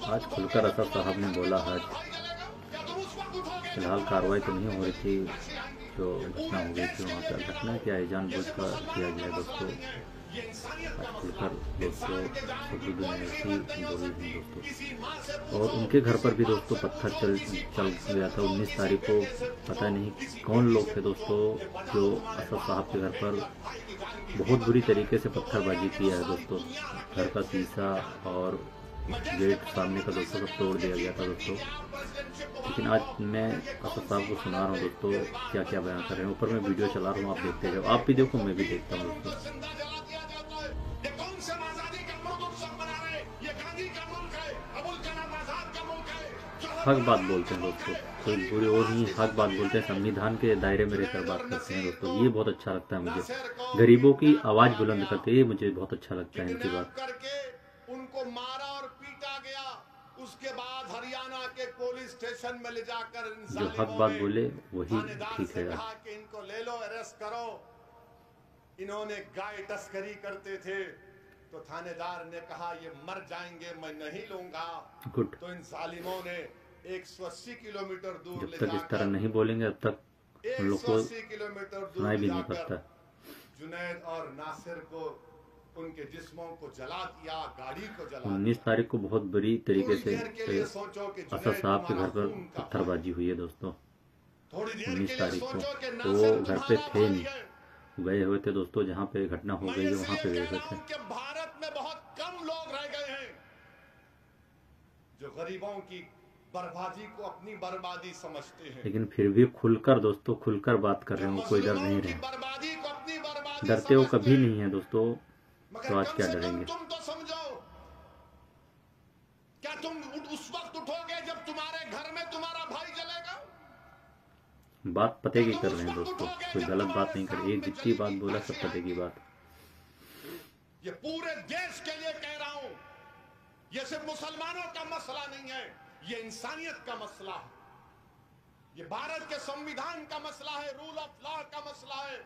आज खुलकर असद साहब ने बोला आज फिलहाल कार्रवाई तो नहीं हो रही थी, जो घटना हो गई थी वहाँ पर। घटना क्या है, जानबूझकर किया गया दोस्तों। आज खुलकर दोस्तों सब्जुद ने ऐसी बोली हैं दोस्तों। और उनके घर पर भी दोस्तों पत्थर चल गया था 19 तारीख को। पता नहीं कौन लोग थे दोस्तों जो असद साहब के घर पर बहुत बुरी तरीके से पत्थरबाजी किया है दोस्तों। घर का शीशा और गेट सामने का दोस्तों सब तोड़ दिया गया था दोस्तों। लेकिन आज मैं असद साहब को सुना रहा हूँ दोस्तों क्या क्या बयान कर रहे हैं। ऊपर मैं वीडियो चला रहा हूँ, आप देखते जाओ। आप भी देखो, मैं भी देखता हूँ दोस्तों। हक बात बोलते हैं दोस्तों, कोई बुरी और नहीं, हक बात बोलते हैं। संविधान के दायरे में रहकर बात करते हैं दोस्तों। ये बहुत अच्छा लगता है मुझे। गरीबों की आवाज बुलंद करते हैं, ये मुझे बहुत अच्छा लगता है इनकी बात। उनको मारा और पीटा गया, उसके बाद हरियाणा के पुलिस स्टेशन में ले जाकर जो हक बात बोले वही ठीक है। कि इनको ले लो, अरेस्ट करो। इन्होंने गाय तस्करी करते थे तो थानेदार ने कहा ये मर जाएंगे, मैं नहीं लूंगा। गुड। तो इन जालिमों ने 180 किलोमीटर दूर जब तक इस तरह नहीं बोलेंगे अब तक उन लोग को सुनाई भी नहीं पड़ता। जुनैद और नासिर को, उनके जिस्मों को जला दिया, गाड़ी को जला। 19 तारीख को बहुत बुरी तरीके से असद साहब के घर पर पत्थरबाजी हुई है दोस्तों। 19 तारीख को तो वो घर पे थे नहीं, गए हुए थे दोस्तों। जहाँ पे घटना हो गई है वहाँ पे गए हुए थे। भारत में बहुत कम लोग रह गए हैं जो गरीबों की बर्बादी को अपनी बर्बादी समझते हैं। लेकिन फिर भी खुलकर दोस्तों, खुलकर बात कर रहे हो, कोई डर नहीं रहे। डरते हो कभी नहीं है दोस्तों, तो आज क्या डरेंगे। तुम तो समझो, क्या तुम उस वक्त उठोगे जब तुम्हारे घर में तुम्हारा भाई जलेगा? बात पते की कर रहे हैं दोस्तों, कोई गलत बात नहीं कर रहे। एक जितनी बात बोला सब पते की बात। ये पूरे देश के लिए कह रहा हूं, ये सिर्फ मुसलमानों का मसला नहीं है, ये इंसानियत का मसला है, ये भारत के संविधान का मसला है, रूल ऑफ लॉ का मसला है।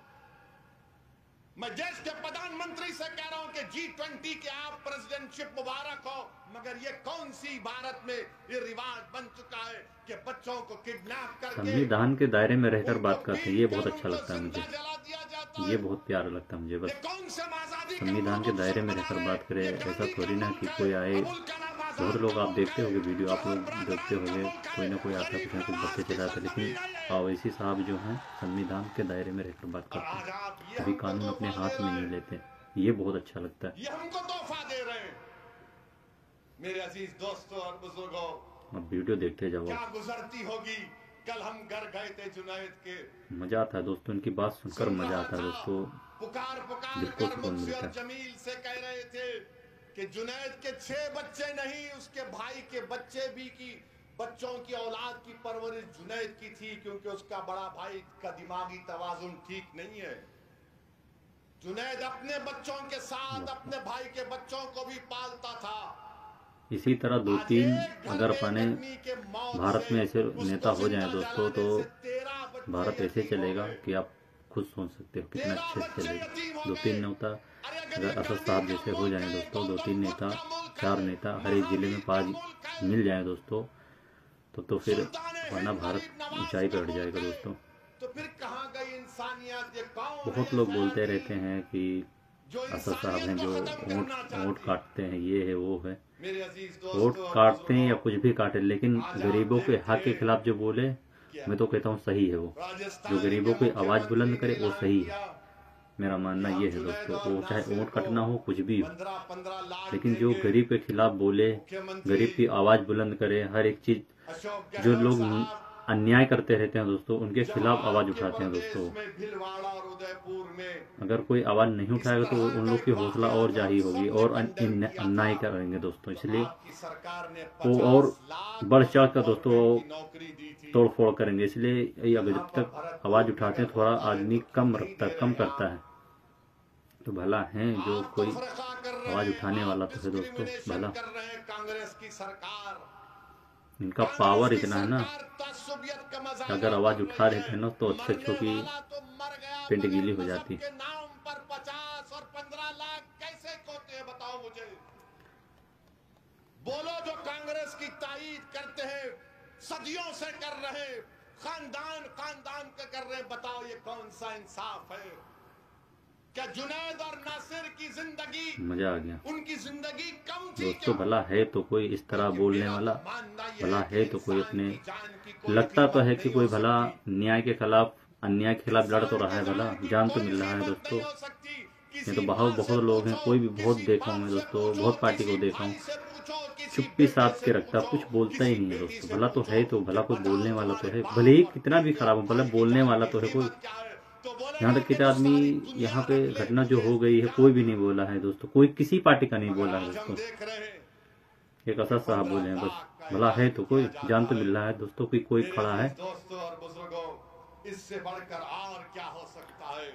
मैं देश के प्रधानमंत्री से कह रहा हूं कि G20 के आप प्रेसिडेंटशिप मुबारक हो, मगर ये कौन सी भारत में ये रिवाज बन चुका है कि बच्चों को किडनैप करके संविधान के दायरे में रहकर बात करते हैं। ये बहुत अच्छा लगता है मुझे, ये बहुत प्यारा लगता है मुझे। बस संविधान के दायरे में रहकर बात करे, ऐसा थोड़ी ना कि कोई आए। बहुत लोग आप देखते होंगे वीडियो, आप लोग देखते होंगे, कोई ना कोई आता है कुछ ना कुछ बच्चे चलाते। लेकिन अवैसी साहब जो हैं संविधान के दायरे में रहकर बात करते हैं, कभी कानून अपने हाथ में नहीं लेते। ये बहुत अच्छा लगता है। ये हमको तोहफा दे रहे हैं। मेरे अजीज दोस्तों और बुजुर्गों, अब वीडियो देखते जाओ। क्या गुजरती होगी। कल हम घर गए थे जुनैद के, मजा आता है दोस्तों, इनकी बात सुनकर मजा आता है दोस्तों। पुकार दिल को सुकून मिलता है। जमील से कह रहे थे कि जुनैद के 6 बच्चे नहीं, उसके भाई के बच्चे भी की बच्चों की औलाद की परवरिश जुनैद की थी, क्योंकि उसका बड़ा भाई का दिमागी तवाजुन ठीक नहीं है। जुनैद अपने बच्चों के साथ अपने भाई के बच्चों को भी पालता था। इसी तरह 2-3 अगर अपने भारत में ऐसे नेता हो जाएं दोस्तों, तो भारत ऐसे चलेगा कि आप खुद सोच सकते हो कितना अच्छे से चलेगा। 2-3 नेता अगर असद साहब जैसे हो जाएं दोस्तों, 2-3 नेता, 4 नेता हर एक जिले में 5 मिल जाएं दोस्तों, तो फिर वरना भारत ऊंचाई पर अड़ जाएगा दोस्तों। तो फिर कहां गई इंसानियत? ये कौन? बहुत लोग बोलते रहते हैं कि असद साहब हैं जो वोट काटते हैं, ये है वो है। वोट काटते हैं या कुछ भी काटे, लेकिन गरीबों के हक के खिलाफ जो बोले, मैं तो कहता हूँ सही है वो। जो गरीबों की आवाज बुलंद करे वो सही है, मेरा मानना ये है दोस्तों। वो चाहे वोट काटना हो, कुछ भी हो, लेकिन जो गरीब के खिलाफ बोले, गरीब की आवाज बुलंद करे, हर एक चीज, जो लोग अन्याय करते रहते हैं दोस्तों, उनके खिलाफ आवाज उठाते हैं दोस्तों। अगर कोई आवाज नहीं उठाएगा तो उन लोग की हौसला और जाही होगी और अन्याय करेंगे दोस्तों। इसलिए वो और बढ़ चढ़ कर दोस्तों तोड़ फोड़ करेंगे। इसलिए अगर जब तक आवाज उठाते हैं, थोड़ा आदमी कम करता है तो भला है। जो कोई आवाज उठाने वाला तो है दोस्तों भला। कांग्रेस की सरकार, इनका पावर इतना है ना, अगर आवाज उठा रहे थे ना तो अच्छे की पेंट गीली हो जाती। नाम पर 50 और 15 लाख कैसे खोते हैं बताओ मुझे। बोलो जो की तायीद करते हैं, सदियों से कर रहे, खानदान खानदान का कर रहे। बताओ ये कौन सा इंसाफ है? क्या जुनैद और नासिर की जिंदगी, मजा आ गया उनकी जिंदगी कम थी दोस्तों। क्या? भला है तो कोई इस तरह बोलने वाला, भला है तो कोई अपने, लगता तो है कि कोई भला न्याय के खिलाफ, अन्याय के खिलाफ लड़ तो रहा है, भला जान तो मिल रहा है दोस्तों। ये तो बहुत लोग हैं, कोई भी बहुत देखा हूँ मैं दोस्तों, बहुत पार्टी को देखा हूँ, चुप्पी साध के रखता, कुछ बोलता ही नहीं है दोस्तों। भला तो है, तो भला कोई बोलने वाला तो है, भले ही कितना भी खराब हो, भला बोलने वाला तो है कोई। यहाँ तक कितना आदमी, यहाँ पे घटना जो हो गई है, कोई भी नहीं बोला है दोस्तों, कोई किसी पार्टी का नहीं बोला है दोस्तों। एक असद साहब बोले हैं बस। भला है तो कोई, जान तो मिल रहा है दोस्तों कि कोई खड़ा है। दोस्तों और बुजुर्गों, इससे बढ़कर और क्या हो सकता है?